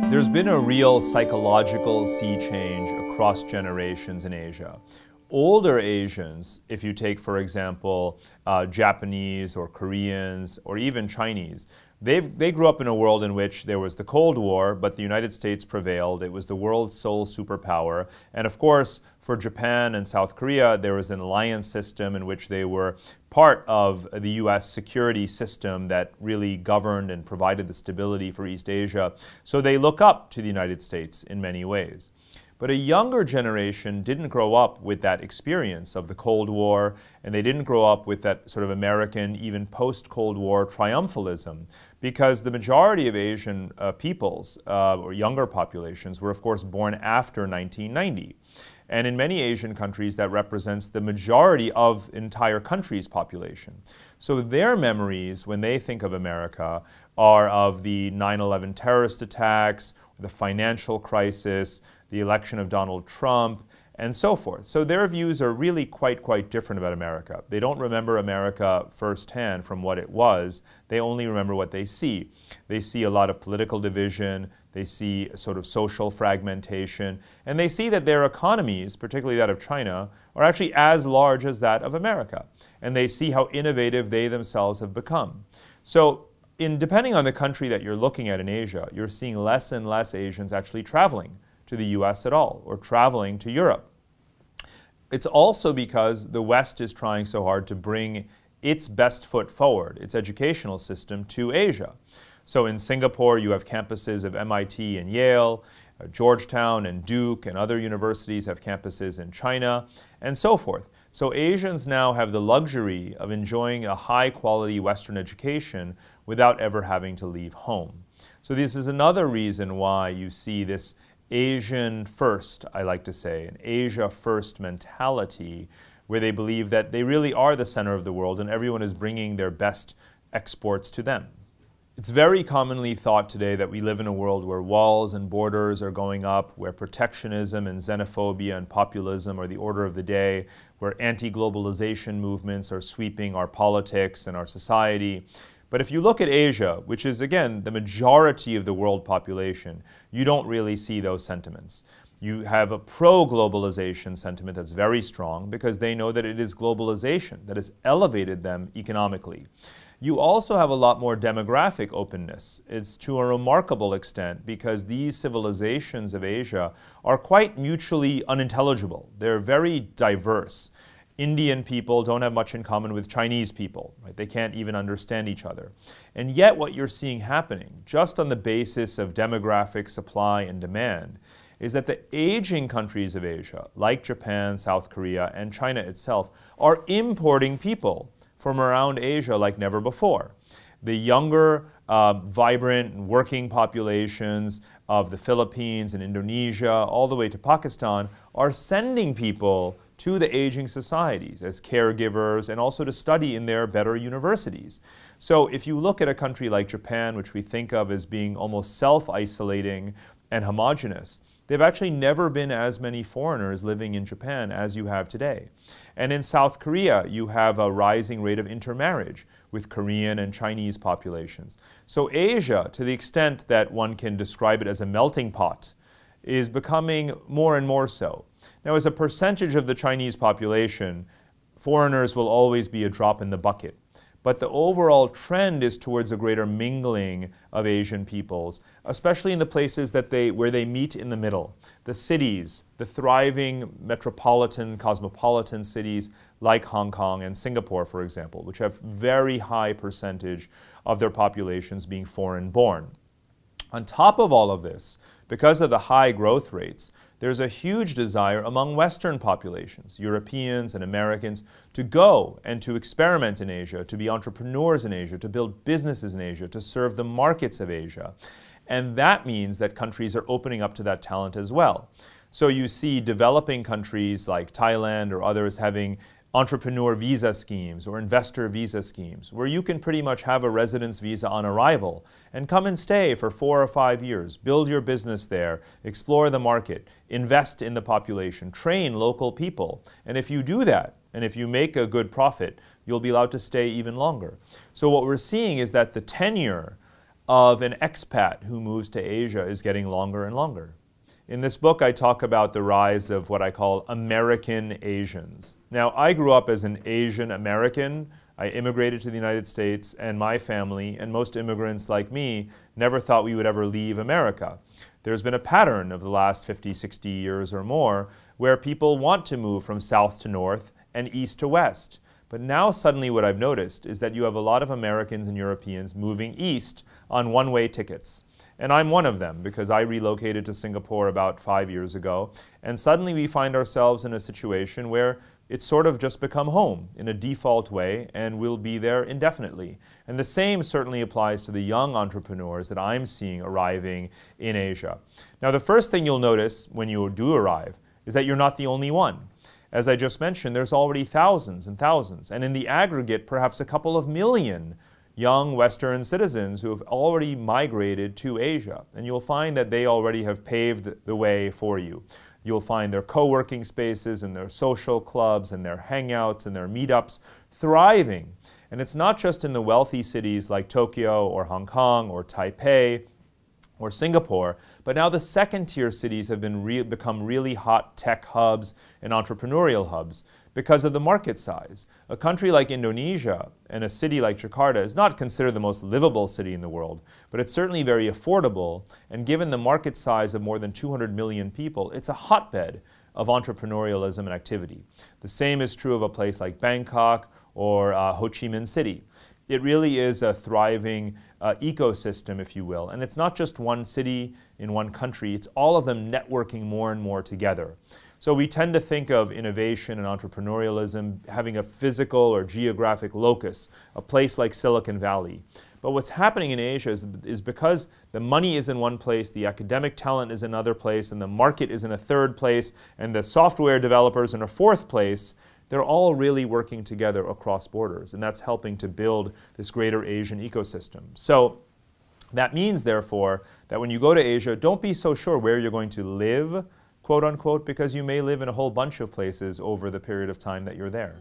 There's been a real psychological sea change across generations in Asia. Older Asians, if you take, for example, Japanese or Koreans or even Chinese, they grew up in a world in which there was the Cold War, but the United States prevailed. It was the world's sole superpower. And of course, for Japan and South Korea, there was an alliance system in which they were part of the US security system that really governed and provided the stability for East Asia. So they look up to the United States in many ways. But a younger generation didn't grow up with that experience of the Cold War, and they didn't grow up with that sort of American, even post-Cold War triumphalism, because the majority of Asian peoples, or younger populations, were of course born after 1990. And in many Asian countries, that represents the majority of entire country's population. So their memories, when they think of America, are of the 9/11 terrorist attacks, the financial crisis, the election of Donald Trump, and so forth. So their views are really quite different about America. They don't remember America firsthand from what it was. They only remember what they see. They see a lot of political division. They see sort of social fragmentation. And they see that their economies, particularly that of China, are actually as large as that of America. And they see how innovative they themselves have become. So depending on the country that you're looking at in Asia, you're seeing less and less Asians actually traveling to the US at all, or traveling to Europe. It's also because the West is trying so hard to bring its best foot forward, its educational system, to Asia. So in Singapore, you have campuses of MIT and Yale, Georgetown and Duke, and other universities have campuses in China, and so forth. So Asians now have the luxury of enjoying a high-quality Western education without ever having to leave home. So this is another reason why you see this Asian first, I like to say, an Asia first mentality, where they believe that they really are the center of the world and everyone is bringing their best exports to them. It's very commonly thought today that we live in a world where walls and borders are going up, where protectionism and xenophobia and populism are the order of the day, where anti-globalization movements are sweeping our politics and our society. But if you look at Asia, which is, again, the majority of the world population, you don't really see those sentiments. You have a pro-globalization sentiment that's very strong because they know that it is globalization that has elevated them economically. You also have a lot more demographic openness. It's to a remarkable extent because these civilizations of Asia are quite mutually unintelligible. They're very diverse. Indian people don't have much in common with Chinese people, right? They can't even understand each other. And yet what you're seeing happening, just on the basis of demographic supply and demand, is that the aging countries of Asia, like Japan, South Korea, and China itself, are importing people from around Asia like never before. The younger, vibrant, working populations of the Philippines and Indonesia, all the way to Pakistan, are sending people to the aging societies as caregivers and also to study in their better universities. So if you look at a country like Japan, which we think of as being almost self-isolating and homogenous, there have actually never been as many foreigners living in Japan as you have today. And in South Korea, you have a rising rate of intermarriage with Korean and Chinese populations. So Asia, to the extent that one can describe it as a melting pot, is becoming more and more so. Now, as a percentage of the Chinese population, foreigners will always be a drop in the bucket. But the overall trend is towards a greater mingling of Asian peoples, especially in the places where they meet in the middle. The cities, the thriving metropolitan, cosmopolitan cities like Hong Kong and Singapore, for example, which have very high percentage of their populations being foreign-born. On top of all of this, because of the high growth rates, there's a huge desire among Western populations, Europeans and Americans, to go and to experiment in Asia, to be entrepreneurs in Asia, to build businesses in Asia, to serve the markets of Asia. And that means that countries are opening up to that talent as well. So you see developing countries like Thailand or others having entrepreneur visa schemes or investor visa schemes, where you can pretty much have a residence visa on arrival and come and stay for 4 or 5 years, build your business there, explore the market, invest in the population, train local people. And if you do that, and if you make a good profit, you'll be allowed to stay even longer. So what we're seeing is that the tenure of an expat who moves to Asia is getting longer and longer. In this book, I talk about the rise of what I call American Asians. Now, I grew up as an Asian American. I immigrated to the United States, and my family, and most immigrants like me, never thought we would ever leave America. There's been a pattern of the last 50, 60 years or more where people want to move from south to north and east to west. But now suddenly what I've noticed is that you have a lot of Americans and Europeans moving east on one-way tickets. And I'm one of them because I relocated to Singapore about 5 years ago. And suddenly we find ourselves in a situation where it's sort of just become home in a default way, and we'll be there indefinitely. And the same certainly applies to the young entrepreneurs that I'm seeing arriving in Asia. Now, the first thing you'll notice when you do arrive is that you're not the only one. As I just mentioned, there's already thousands and thousands, and in the aggregate, perhaps a couple of million young Western citizens who have already migrated to Asia. And you'll find that they already have paved the way for you. You'll find their co-working spaces and their social clubs and their hangouts and their meetups thriving. And it's not just in the wealthy cities like Tokyo or Hong Kong or Taipei or Singapore, but now the second-tier cities have become really hot tech hubs and entrepreneurial hubs because of the market size. A country like Indonesia and a city like Jakarta is not considered the most livable city in the world, but it's certainly very affordable, and given the market size of more than 200 million people, it's a hotbed of entrepreneurialism and activity. The same is true of a place like Bangkok or Ho Chi Minh City. It really is a thriving ecosystem, if you will. And it's not just one city in one country, it's all of them networking more and more together. So we tend to think of innovation and entrepreneurialism having a physical or geographic locus, a place like Silicon Valley. But what's happening in Asia is because the money is in one place, the academic talent is in another place, and the market is in a third place, and the software developers in a fourth place, they're all really working together across borders, and that's helping to build this greater Asian ecosystem. So that means, therefore, that when you go to Asia, don't be so sure where you're going to live, quote unquote, because you may live in a whole bunch of places over the period of time that you're there.